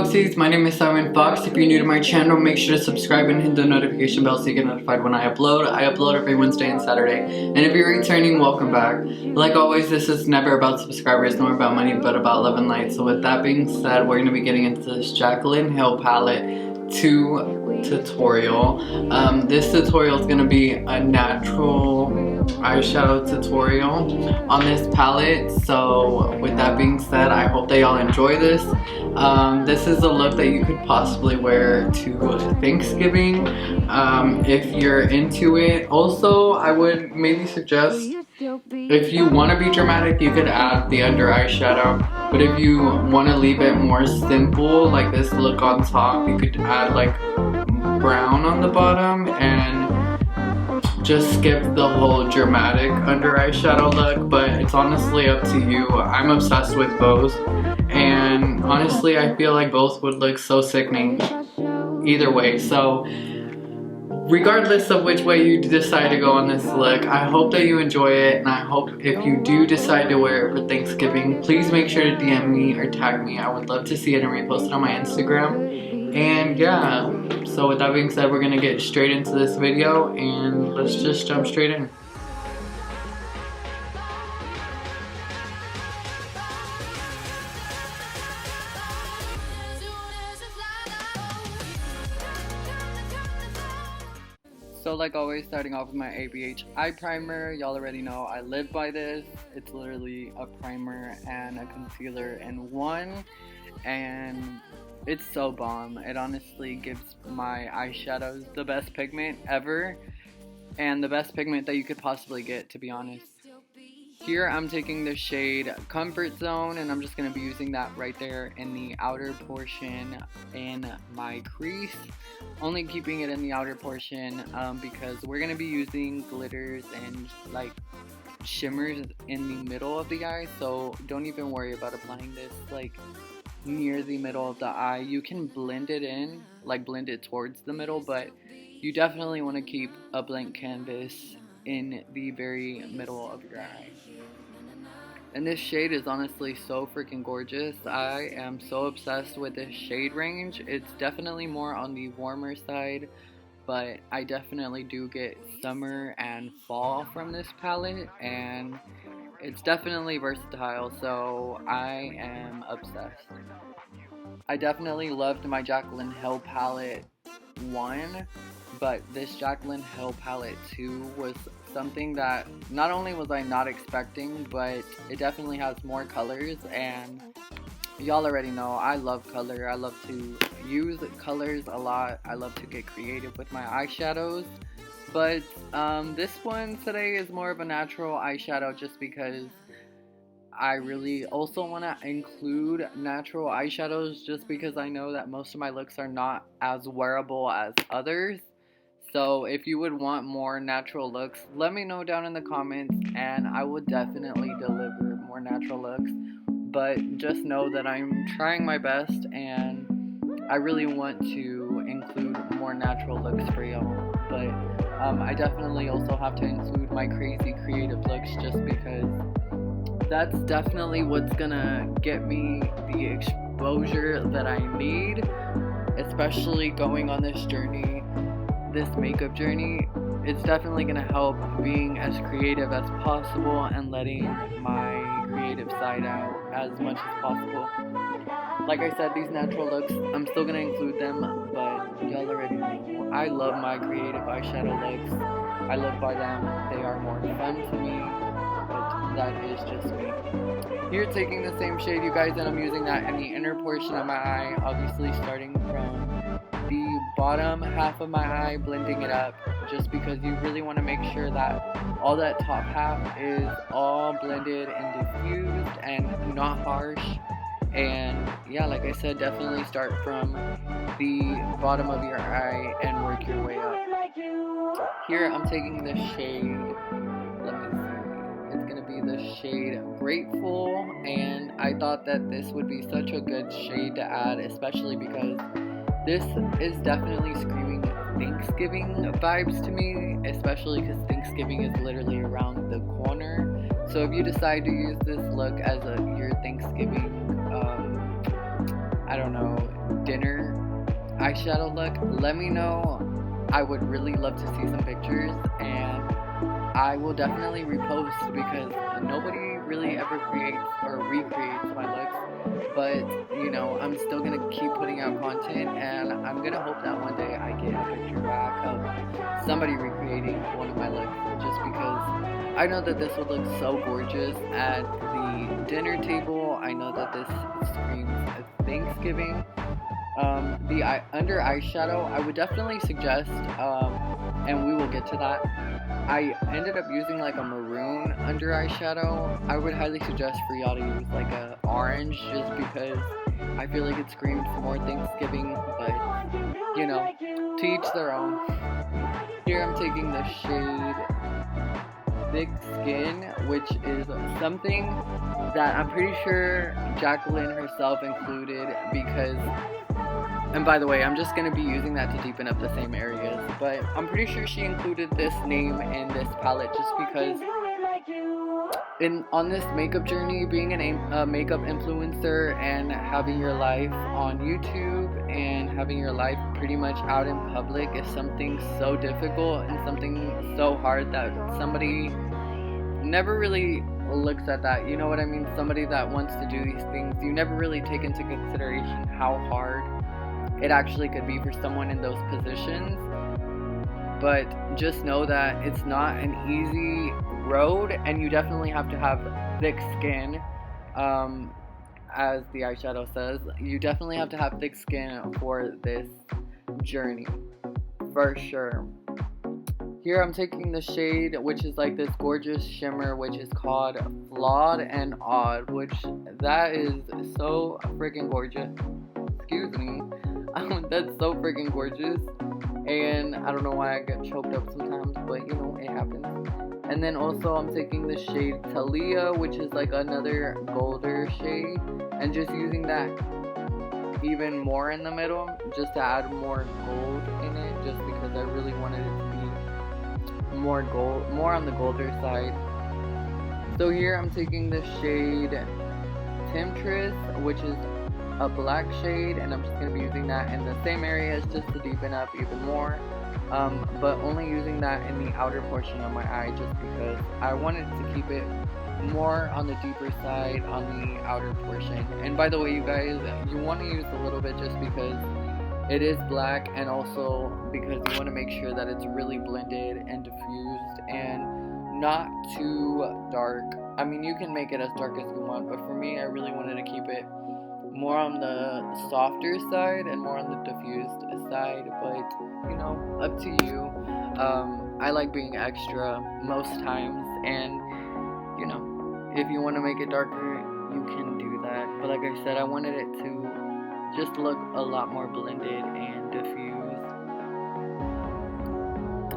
Foxies, my name is Simon Fox. If you're new to my channel, make sure to subscribe and hit the notification bell so you get notified when I upload. I upload every Wednesday and Saturday. And if you're returning, welcome back. Like always, this is never about subscribers nor about money, but about love and light. So with that being said, we're going to be getting into this JACLYN Hill Palette 2 tutorial. This tutorial is going to be a natural eyeshadow tutorial on this palette. So with that being said, I hope that y'all enjoy this. This is a look that you could possibly wear to Thanksgiving if you're into it. Also, I would maybe suggest, if you want to be dramatic, you could add the under eyeshadow. But if you want to leave it more simple, like this look on top, you could add like brown on the bottom and just skip the whole dramatic under eyeshadow look. But it's honestly up to you. I'm obsessed with both, and honestly I feel like both would look so sickening either way. So regardless of which way you decide to go on this look, I hope that you enjoy it, and I hope if you do decide to wear it for Thanksgiving, please make sure to DM me or tag me. I would love to see it and repost it on my Instagram. And yeah, so with that being said, we're gonna get straight into this video and let's just jump straight in. So like always, starting off with my ABH eye primer. Y'all already know I live by this. It's literally a primer and a concealer in one, and it's so bomb. It honestly gives my eyeshadows the best pigment ever, and the best pigment that you could possibly get, to be honest. Here I'm taking the shade Comfort Zone, and I'm just going to be using that right there in the outer portion in my crease. Only keeping it in the outer portion because we're going to be using glitters and like shimmers in the middle of the eye. So don't even worry about applying this like near the middle of the eye. You can blend it in, like blend it towards the middle, but you definitely want to keep a blank canvas in the very middle of your eye. And this shade is honestly so freaking gorgeous. I am so obsessed with this shade range. It's definitely more on the warmer side, but I definitely do get summer and fall from this palette, and it's definitely versatile, so I am obsessed. I definitely loved my JACLYN Hill Palette 1, but this JACLYN Hill Palette 2 was something that not only was I not expecting, but it definitely has more colors, and y'all already know I love color. I love to use colors a lot. I love to get creative with my eyeshadows, but this one today is more of a natural eyeshadow just because I really also want to include natural eyeshadows just because I know that most of my looks are not as wearable as others. So if you would want more natural looks, let me know down in the comments and I will definitely deliver more natural looks. But just know that I'm trying my best and I really want to include more natural looks for y'all. But I definitely also have to include my crazy creative looks just because that's definitely what's gonna get me the exposure that I need, especially going on this journey, this makeup journey. It's definitely gonna help being as creative as possible and letting my creative side out as much as possible. Like I said, these natural looks, I'm still gonna include them, but y'all already know I love my creative eyeshadow looks. I live by them. They are more fun to me, but that is just me. Here, taking the same shade, you guys, and I'm using that in the inner portion of my eye, obviously starting from the bottom half of my eye, blending it up, just because you really want to make sure that all that top half is all blended and diffused and not harsh. And yeah, like I said, definitely start from the bottom of your eye and work your way up. Here I'm taking the shade, let me see, it's gonna be the shade Grateful, and I thought that this would be such a good shade to add, especially because this is definitely screaming Thanksgiving vibes to me, especially because Thanksgiving is literally around the corner. So if you decide to use this look as your Thanksgiving I don't know, dinner eyeshadow look, let me know. I would really love to see some pictures, and I will definitely repost because nobody really ever creates or recreates my looks. But you know, I'm still gonna keep putting out content, and I'm gonna hope that one day I get a picture back of somebody recreating one of my looks, just because I know that this would look so gorgeous at the dinner table. I know that this screams Thanksgiving. Under eyeshadow, I would definitely suggest, and we will get to that. I ended up using like a maroon under eyeshadow. I would highly suggest for y'all to use like a orange, just because I feel like it screams more Thanksgiving, but you know, to each their own. Here I'm taking the shade Thick Skin, which is something that I'm pretty sure JACLYN herself included, because, and by the way, I'm just going to be using that to deepen up the same areas, but I'm pretty sure she included this name in this palette just because on this makeup journey, being a makeup influencer and having your life on YouTube and having your life pretty much out in public is something so difficult and something so hard that somebody never really looks at that. You know what I mean? Somebody that wants to do these things, you never really take into consideration how hard it actually could be for someone in those positions. But just know that it's not an easy road, and you definitely have to have thick skin. As the eyeshadow says, you definitely have to have thick skin for this journey, for sure. Here I'm taking the shade, which is like this gorgeous shimmer, which is called Flawed and Odd, which that is so freaking gorgeous. Excuse me. That's so freaking gorgeous. And I don't know why I get choked up sometimes, but you know, it happens. And then also I'm taking the shade Talia, which is like another golder shade, and just using that even more in the middle, just to add more gold in it, just because I really wanted it to be more gold, more on the golder side. So here I'm taking the shade Temptress, which is a black shade, and I'm just going to be using that in the same areas just to deepen up even more, but only using that in the outer portion of my eye, just because I wanted to keep it more on the deeper side on the outer portion. And by the way, you guys, you want to use a little bit just because it is black, and also because you want to make sure that it's really blended and diffused and not too dark. I mean, you can make it as dark as you want, but for me, I really wanted to keep it more on the softer side and more on the diffused side, but you know, up to you. I like being extra most times, and you know, if you want to make it darker, you can do that, but like I said, I wanted it to just look a lot more blended and diffused.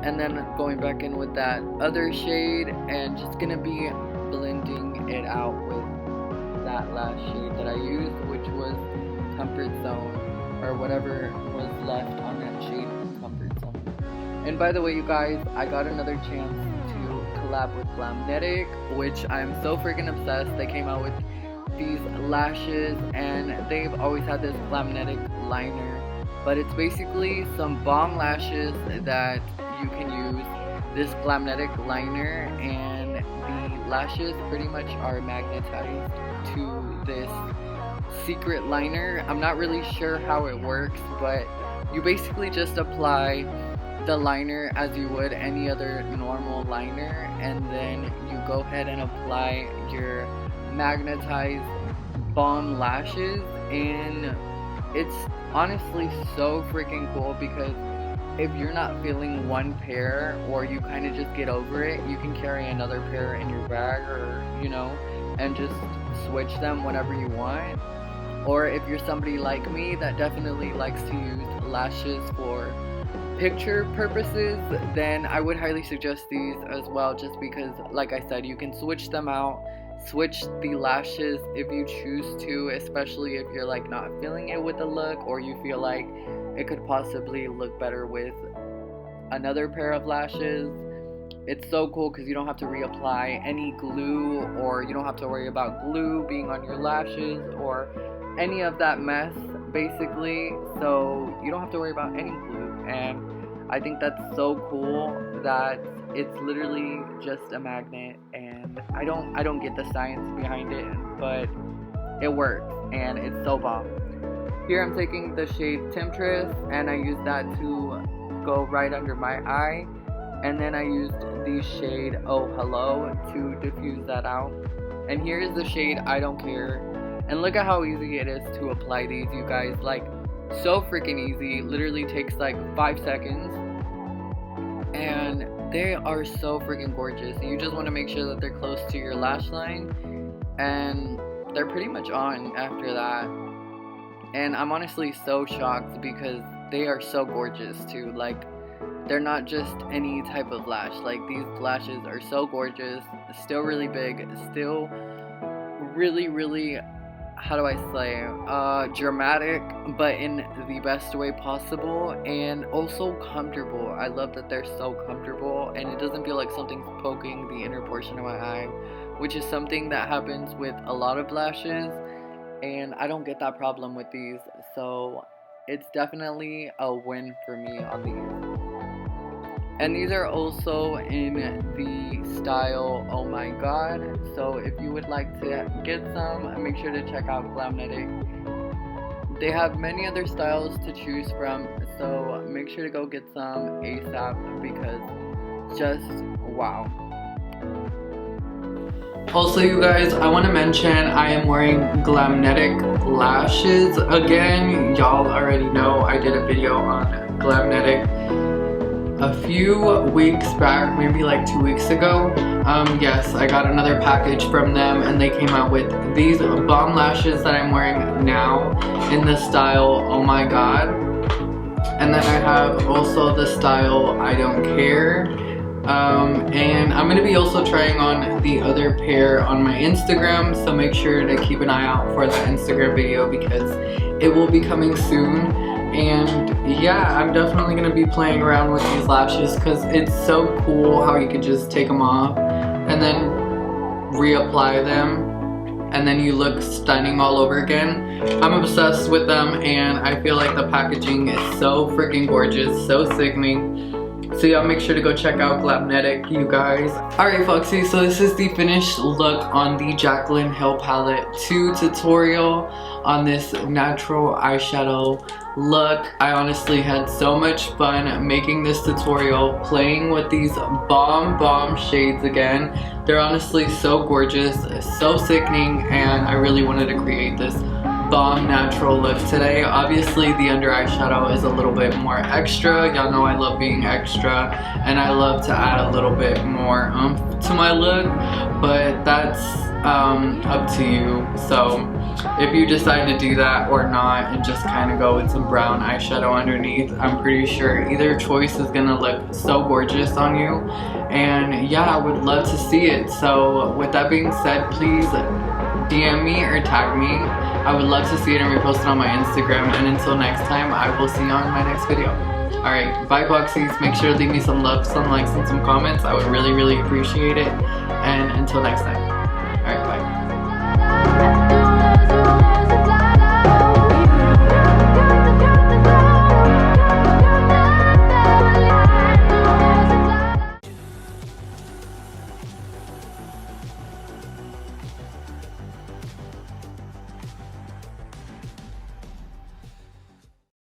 And then going back in with that other shade and just gonna be blending it out with that last shade that I used, which was Comfort Zone, or whatever was left on that shade, Comfort Zone. And by the way, you guys, I got another chance to collab with Glamnetic, which I'm so freaking obsessed. They came out with these lashes, and they've always had this Glamnetic liner, but it's basically some bomb lashes that you can use this Glamnetic liner, and the lashes pretty much are magnetized to this secret liner. I'm not really sure how it works, but you basically just apply the liner as you would any other normal liner, and then you go ahead and apply your magnetized bomb lashes, and it's honestly so freaking cool, because if you're not feeling one pair, or you kind of just get over it, you can carry another pair in your bag, or you know, and just switch them whenever you want. Or if you're somebody like me that definitely likes to use lashes for picture purposes, then I would highly suggest these as well, just because, like I said, you can switch them out, switch the lashes if you choose to, especially if you're like not feeling it with the look, or you feel like it could possibly look better with another pair of lashes. It's so cool because you don't have to reapply any glue, or you don't have to worry about glue being on your lashes or any of that mess, basically, so you don't have to worry about any glue. And I think that's so cool that it's literally just a magnet, and I don't get the science behind it, but it works and it's so bomb. Here I'm taking the shade Temptress, and I use that to go right under my eye, and then I used the shade Oh Hello to diffuse that out. And here is the shade I Don't Care, and look at how easy it is to apply these, you guys. Like, so freaking easy. Literally takes like 5 seconds, and they are so freaking gorgeous. You just want to make sure that they're close to your lash line, and they're pretty much on after that. And I'm honestly so shocked because they are so gorgeous too. Like, they're not just any type of lash. Like, these lashes are so gorgeous, still really big, still really, how do I say, dramatic, but in the best way possible, and also comfortable. I love that they're so comfortable, and it doesn't feel like something's poking the inner portion of my eye, which is something that happens with a lot of lashes, and I don't get that problem with these, so it's definitely a win for me on these. And these are also in the style Oh My God, so if you would like to get some, make sure to check out Glamnetic. They have many other styles to choose from, so make sure to go get some ASAP because just wow. Also, you guys, I want to mention I am wearing Glamnetic lashes again. Y'all already know I did a video on Glamnetic a few weeks back, maybe like 2 weeks ago. Yes, I got another package from them, and they came out with these bomb lashes that I'm wearing now in the style Oh My God. And then I have also the style I Don't Care. And I'm gonna be also trying on the other pair on my Instagram, so make sure to keep an eye out for that Instagram video because it will be coming soon. And yeah, I'm definitely gonna be playing around with these lashes because it's so cool how you can just take them off and then reapply them, and then you look stunning all over again. I'm obsessed with them, and I feel like the packaging is so freaking gorgeous, so sickening. So yeah, make sure to go check out Glamnetic, you guys. Alright, Foxy, so this is the finished look on the JACLYN Hill Palette 2 tutorial on this natural eyeshadow look. I honestly had so much fun making this tutorial, playing with these bomb shades again. They're honestly so gorgeous, so sickening, and I really wanted to create this bomb natural look today. Obviously the under eyeshadow is a little bit more extra. Y'all know I love being extra, and I love to add a little bit more to my look, but that's up to you. So if you decide to do that or not and just kind of go with some brown eyeshadow underneath, I'm pretty sure either choice is gonna look so gorgeous on you. And yeah, I would love to see it. So with that being said, please DM me or tag me. I would love to see it and repost it on my Instagram. And until next time, I will see you on my next video. Alright, bye Foxies. Make sure to leave me some love, some likes, and some comments. I would really appreciate it. And until next time.